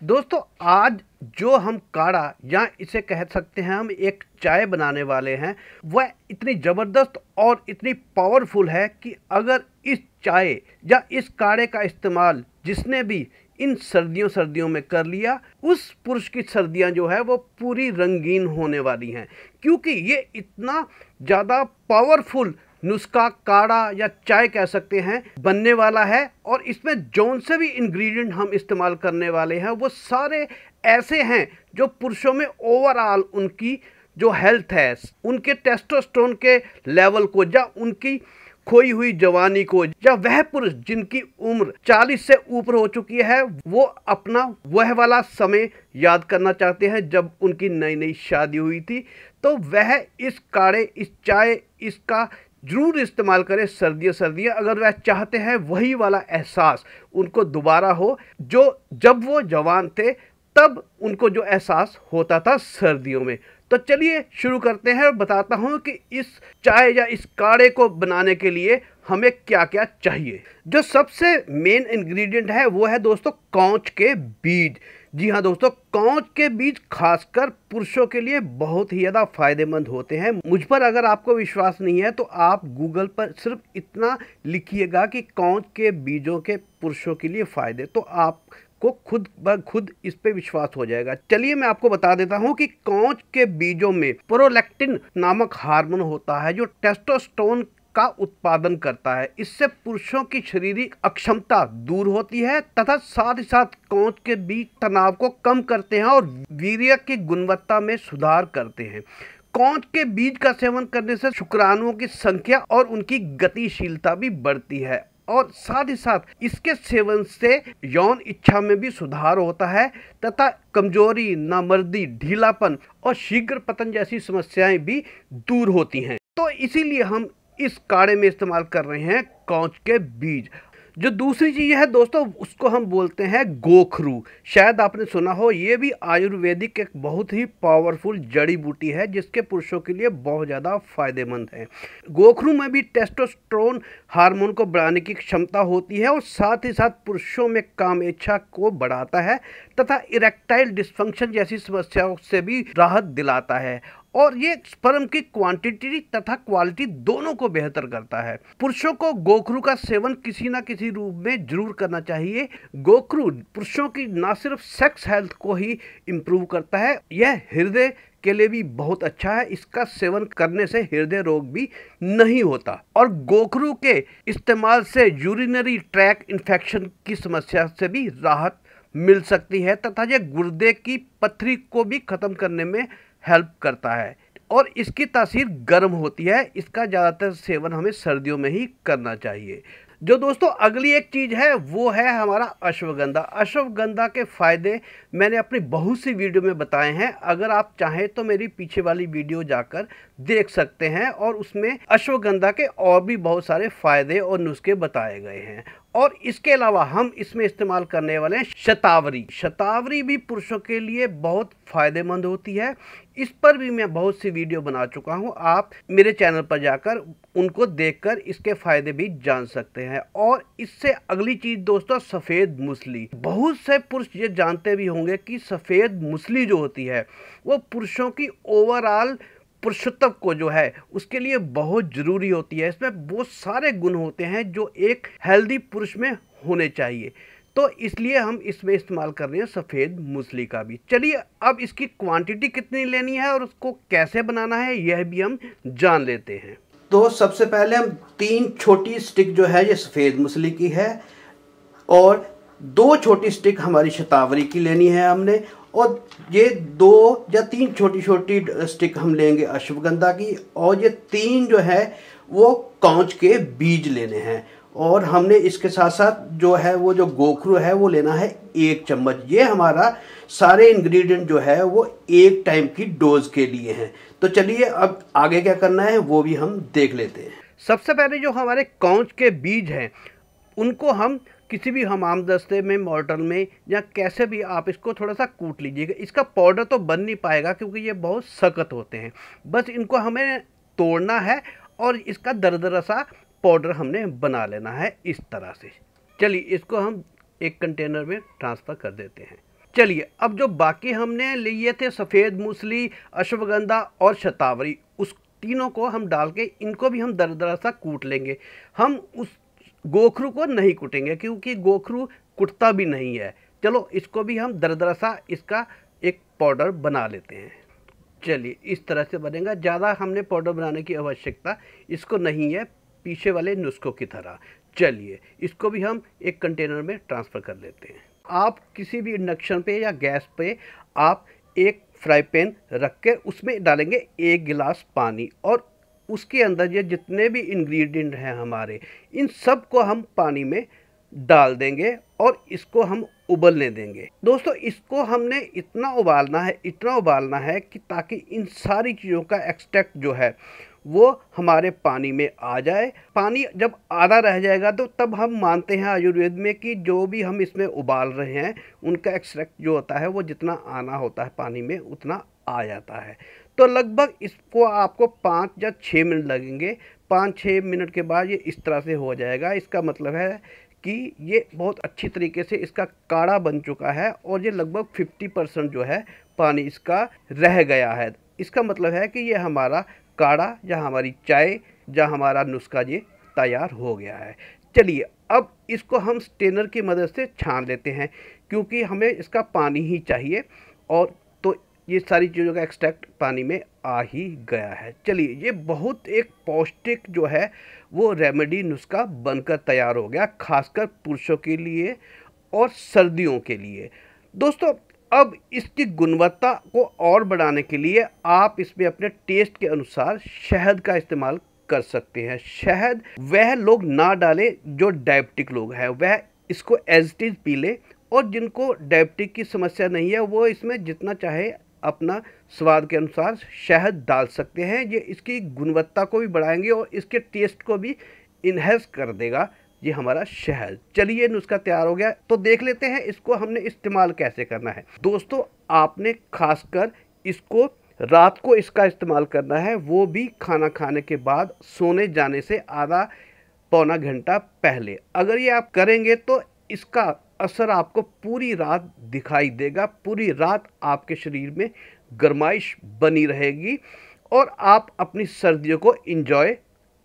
दोस्तों आज जो हम काढ़ा या इसे कह सकते हैं हम एक चाय बनाने वाले हैं, वह इतनी ज़बरदस्त और इतनी पावरफुल है कि अगर इस चाय या इस काढ़े का इस्तेमाल जिसने भी इन सर्दियों में कर लिया, उस पुरुष की सर्दियां जो है वो पूरी रंगीन होने वाली हैं। क्योंकि ये इतना ज़्यादा पावरफुल नुस्खा, काढ़ा या चाय कह सकते हैं, बनने वाला है। और इसमें जौन से भी इंग्रेडिएंट हम इस्तेमाल करने वाले हैं वो सारे ऐसे हैं जो पुरुषों में ओवरऑल उनकी जो हेल्थ है, उनके टेस्टोस्टेरोन के लेवल को या उनकी खोई हुई जवानी को, या वह पुरुष जिनकी उम्र 40 से ऊपर हो चुकी है, वो अपना वह वाला समय याद करना चाहते हैं जब उनकी नई नई शादी हुई थी, तो वह इस काढ़े, इस चाय, इसका जरूर इस्तेमाल करें सर्दियाँ अगर वह चाहते हैं वही वाला एहसास उनको दोबारा हो जो जब वो जवान थे तब उनको जो एहसास होता था सर्दियों में। तो चलिए शुरू करते हैं और बताता हूँ कि इस चाय या इस काढ़े को बनाने के लिए हमें क्या क्या चाहिए। जो सबसे मेन इंग्रेडिएंट है वो है दोस्तों कौच के बीज। जी हाँ दोस्तों, कौच के बीज खासकर पुरुषों के लिए बहुत ही ज़्यादा फायदेमंद होते हैं। मुझ पर अगर आपको विश्वास नहीं है तो आप गूगल पर सिर्फ इतना लिखिएगा कि कौच के बीजों के पुरुषों के लिए फ़ायदे, तो आपको खुद ब खुद इस पे विश्वास हो जाएगा। चलिए मैं आपको बता देता हूँ कि कौच के बीजों में प्रोलैक्टिन नामक हार्मोन होता है जो टेस्टोस्टेरोन का उत्पादन करता है। इससे पुरुषों की शारीरिक अक्षमता दूर होती है तथा साथ ही साथ कौच के बीज तनाव को कम करते हैं और वीर्य की गुणवत्ता में सुधार करते हैं। कौच के बीज का सेवन करने से शुक्राणुओं की संख्या और उनकी गतिशीलता भी बढ़ती है और साथ ही साथ इसके सेवन से यौन इच्छा में भी सुधार होता है तथा कमजोरी, नामर्दी, ढीलापन और शीघ्र पतन जैसी समस्याएं भी दूर होती हैं। तो इसीलिए हम इस काढ़े में इस्तेमाल कर रहे हैं कौच के बीज। जो दूसरी चीज़ है दोस्तों उसको हम बोलते हैं गोखरू। शायद आपने सुना हो, ये भी आयुर्वेदिक एक बहुत ही पावरफुल जड़ी बूटी है जिसके पुरुषों के लिए बहुत ज़्यादा फायदेमंद है। गोखरू में भी टेस्टोस्टेरोन हार्मोन को बढ़ाने की क्षमता होती है और साथ ही साथ पुरुषों में काम इच्छा को बढ़ाता है तथा इरेक्टाइल डिस्फंक्शन जैसी समस्याओं से भी राहत दिलाता है और ये स्पर्म की क्वांटिटी तथा क्वालिटी दोनों को बेहतर करता है। पुरुषों को गोखरू का सेवन किसी न किसी रूप में जरूर करना चाहिए। गोखरू पुरुषों की न सिर्फ सेक्स हेल्थ को ही इम्प्रूव करता है, यह हृदय के लिए भी बहुत अच्छा है। इसका सेवन करने से हृदय रोग भी नहीं होता और गोखरू के इस्तेमाल से यूरिनरी ट्रैक इन्फेक्शन की समस्या से भी राहत मिल सकती है तथा यह गुर्दे की पथरी को भी खत्म करने में हेल्प करता है और इसकी तासीर गर्म होती है। इसका ज़्यादातर सेवन हमें सर्दियों में ही करना चाहिए। जो दोस्तों अगली एक चीज़ है वो है हमारा अश्वगंधा। अश्वगंधा के फ़ायदे मैंने अपनी बहुत सी वीडियो में बताए हैं, अगर आप चाहें तो मेरी पीछे वाली वीडियो जाकर देख सकते हैं और उसमें अश्वगंधा के और भी बहुत सारे फ़ायदे और नुस्खे बताए गए हैं। और इसके अलावा हम इसमें इस्तेमाल करने वाले हैं शतावरी। शतावरी भी पुरुषों के लिए बहुत फ़ायदेमंद होती है। इस पर भी मैं बहुत सी वीडियो बना चुका हूं, आप मेरे चैनल पर जाकर उनको देखकर इसके फ़ायदे भी जान सकते हैं। और इससे अगली चीज़ दोस्तों सफ़ेद मूसली। बहुत से पुरुष ये जानते भी होंगे कि सफ़ेद मूसली जो होती है वो पुरुषों की ओवरऑल पुरुषत्व को जो है उसके लिए बहुत ज़रूरी होती है। इसमें बहुत सारे गुण होते हैं जो एक हेल्दी पुरुष में होने चाहिए, तो इसलिए हम इसमें इस्तेमाल कर रहे हैं सफ़ेद मूसली का भी। चलिए अब इसकी क्वांटिटी कितनी लेनी है और उसको कैसे बनाना है यह भी हम जान लेते हैं। तो सबसे पहले हम 3 छोटी स्टिक जो है ये सफ़ेद मूसली की है और 2 छोटी स्टिक हमारी शतावरी की लेनी है हमने, और ये 2 या 3 छोटी छोटी स्टिक हम लेंगे अश्वगंधा की, और ये 3 जो है वो कौच के बीज लेने हैं। और हमने इसके साथ साथ जो है वो जो गोखरू है वो लेना है 1 चम्मच। ये हमारा सारे इंग्रेडिएंट जो है वो एक टाइम की डोज के लिए हैं। तो चलिए अब आगे क्या करना है वो भी हम देख लेते हैं। सबसे पहले जो हमारे कौच के बीज हैं उनको हम किसी भी हमामदस्ते में, मोर्टर में या कैसे भी आप इसको थोड़ा सा कूट लीजिएगा। इसका पाउडर तो बन नहीं पाएगा क्योंकि ये बहुत सख्त होते हैं, बस इनको हमें तोड़ना है और इसका दरदरा सा पाउडर हमने बना लेना है इस तरह से। चलिए इसको हम एक कंटेनर में ट्रांसफ़र कर देते हैं। चलिए, अब जो बाकी हमने लिए थे सफ़ेद मूसली, अश्वगंधा और शतावरी, उस तीनों को हम डाल के इनको भी हम दरदरा सा कूट लेंगे। हम उस गोखरू को नहीं कूटेंगे क्योंकि गोखरू कुटता भी नहीं है। चलो इसको भी हम दरदरा सा इसका एक पाउडर बना लेते हैं। चलिए इस तरह से बनेगा, ज़्यादा हमने पाउडर बनाने की आवश्यकता इसको नहीं है पीछे वाले नुस्खों की तरह। चलिए इसको भी हम एक कंटेनर में ट्रांसफ़र कर लेते हैं। आप किसी भी इंडक्शन पे या गैस पे आप एक फ्राई पैन रख के उसमें डालेंगे 1 गिलास पानी और उसके अंदर ये जितने भी इंग्रेडिएंट हैं हमारे, इन सब को हम पानी में डाल देंगे और इसको हम उबलने देंगे। दोस्तों इसको हमने इतना उबालना है कि ताकि इन सारी चीज़ों का एक्सट्रैक्ट जो है वो हमारे पानी में आ जाए। पानी जब आधा रह जाएगा तो तब हम मानते हैं आयुर्वेद में कि जो भी हम इसमें उबाल रहे हैं उनका एक्सट्रैक्ट जो होता है वो जितना आना होता है पानी में उतना आ जाता है। तो लगभग इसको आपको 5 या 6 मिनट लगेंगे। 5-6 मिनट के बाद ये इस तरह से हो जाएगा। इसका मतलब है कि ये बहुत अच्छी तरीके से इसका काढ़ा बन चुका है और ये लगभग 50% जो है पानी इसका रह गया है। इसका मतलब है कि ये हमारा काढ़ा या हमारी चाय या हमारा नुस्खा ये तैयार हो गया है। चलिए अब इसको हम स्ट्रेनर की मदद से छान लेते हैं क्योंकि हमें इसका पानी ही चाहिए और तो ये सारी चीज़ों का एक्सट्रैक्ट पानी में आ ही गया है। चलिए ये बहुत एक पौष्टिक जो है वो रेमेडी नुस्खा बनकर तैयार हो गया, खासकर पुरुषों के लिए और सर्दियों के लिए। दोस्तों अब इसकी गुणवत्ता को और बढ़ाने के लिए आप इसमें अपने टेस्ट के अनुसार शहद का इस्तेमाल कर सकते हैं। शहद वह लोग ना डालें जो डायबिटिक लोग हैं, वह इसको एज इट इज़ पी लें और जिनको डायबिटिक की समस्या नहीं है वो इसमें जितना चाहे अपना स्वाद के अनुसार शहद डाल सकते हैं। ये इसकी गुणवत्ता को भी बढ़ाएंगे और इसके टेस्ट को भी इन्हेंस कर देगा ये हमारा शहद। चलिए नुस्खा तैयार हो गया, तो देख लेते हैं इसको हमने इस्तेमाल कैसे करना है। दोस्तों आपने खासकर इसको रात को इसका इस्तेमाल करना है, वो भी खाना खाने के बाद सोने जाने से आधा पौना घंटा पहले। अगर ये आप करेंगे तो इसका असर आपको पूरी रात दिखाई देगा। पूरी रात आपके शरीर में गर्माइश बनी रहेगी और आप अपनी सर्दियों को एंजॉय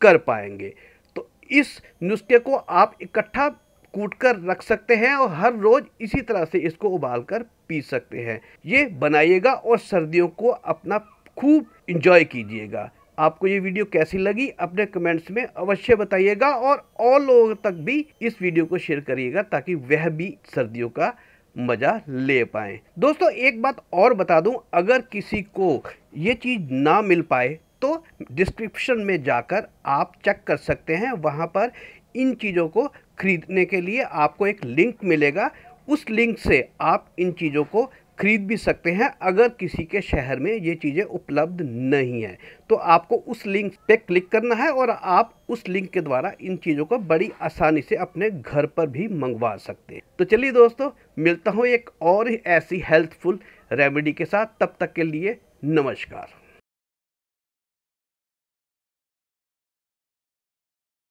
कर पाएंगे। तो इस नुस्खे को आप इकट्ठा कूट कर रख सकते हैं और हर रोज़ इसी तरह से इसको उबाल कर पी सकते हैं। ये बनाइएगा और सर्दियों को अपना खूब एंजॉय कीजिएगा। आपको ये वीडियो कैसी लगी अपने कमेंट्स में अवश्य बताइएगा और लोगों तक भी इस वीडियो को शेयर करिएगा ताकि वह भी सर्दियों का मज़ा ले पाएँ। दोस्तों एक बात और बता दूं, अगर किसी को ये चीज़ ना मिल पाए तो डिस्क्रिप्शन में जाकर आप चेक कर सकते हैं। वहाँ पर इन चीज़ों को खरीदने के लिए आपको एक लिंक मिलेगा, उस लिंक से आप इन चीज़ों को खरीद भी सकते हैं। अगर किसी के शहर में ये चीज़ें उपलब्ध नहीं है तो आपको उस लिंक पे क्लिक करना है और आप उस लिंक के द्वारा इन चीज़ों को बड़ी आसानी से अपने घर पर भी मंगवा सकते हैं। तो चलिए दोस्तों मिलता हूँ एक और ऐसी हेल्थफुल रेमेडी के साथ, तब तक के लिए नमस्कार।